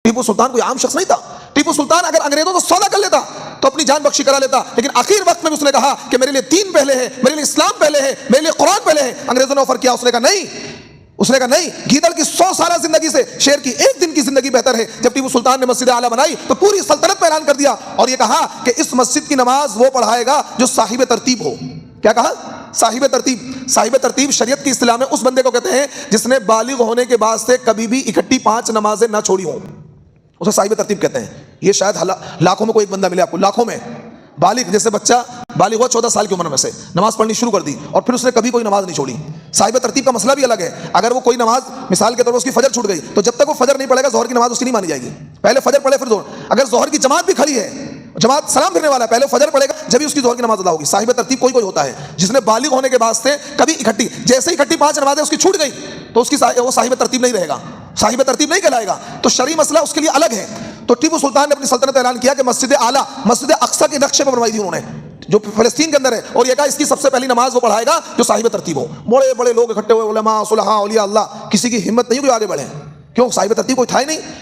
ٹیپو سلطان کوئی عام شخص نہیں تھا. ٹیپو سلطان اگر انگریزوں سے سودا کر لیتا تو اپنی جان بخشی کرا لیتا, لیکن آخر وقت میں بھی اس نے کہا کہ میرے لیے دین پہلے ہے, میرے لیے اسلام پہلے ہے, میرے لیے قرآن پہلے ہے. انگریزوں نے آفر کیا, اس نے کہا نہیں. اس نے کہا نہیں, گیدڑ کی 100 سالہ زندگی سے شیر کی 1 دن کی زندگی بہتر ہے. جب ٹیپو سلطان نے مسجد اعلیٰ بنائی تو پوری سلطنت میں اعلان کر دیا اور یہ کہا کہ اس مسجد کی نماز وہ پڑھائے گا جو صاحب ترتیب ہو. کیا کہا؟ صاحب ترتیب. صاحب ترتیب شریعت کی اصطلاح میں اس بندے کو کہتے ہیں جس نے بالغ ہونے کے بعد سے کبھی بھی اکٹھی 5 نمازیں نہ چھوڑی ہوں, اسے صاحب ترتیب کہتے ہیں. یہ شاید لاکھوں میں کوئی ایک بندہ ملے آپ کو, لاکھوں میں. بالغ, جیسے بچہ بالغ ہوا 14 سال کی عمر میں سے, نماز پڑھنی شروع کر دی اور پھر اس نے کبھی کوئی نماز نہیں چھوڑی. صاحب ترتیب کا مسئلہ بھی الگ ہے. اگر وہ کوئی نماز مثال کے طور پر اس کی فجر چھوٹ گئی تو جب تک وہ فجر نہیں پڑھے گا ظہر کی نماز اس کی نہیں مانی جائے گی. پہلے فجر پڑھے پھر ظہر. اگر ظہر کی جماعت بھی کھڑی ہے, جماعت سلام پھرنے والا ہے, پہلے فجر پڑھے گا جبھی اس کی ظہر کی نماز ادا ہوگی. صاحب ترتیب کوئی ہوتا ہے جس نے بالغ ہونے کے بعد سے کبھی اکٹھی, جیسے ہی اکٹھی 5 نمازیں اس کی چھوٹ گئی تو اس کی وہ صاحب ترتیب نہیں رہے گا, صاحب ترتیب نہیں کہلائے گا. تو شرعی مسئلہ اس کے لیے الگ ہے. تو ٹیپو سلطان نے اپنی سلطنت اعلان کیا کہ مسجد اعلیٰ, مسجد اقصیٰ کے نقشے پر بنوائی تھی انہوں نے, جو فلسطین کے اندر ہے, اور یہ کہا اس کی سب سے پہلی نماز وہ پڑھائے گا جو صاحب ترتیب ہو. بڑے بڑے لوگ اکٹھے ہوئے, علماء, صلحاء, اولیاء اللہ, کسی کی ہمت نہیں کہ آگے بڑھیں. کیوں؟ صاحب ترتیب کوئی تھا ہی نہیں.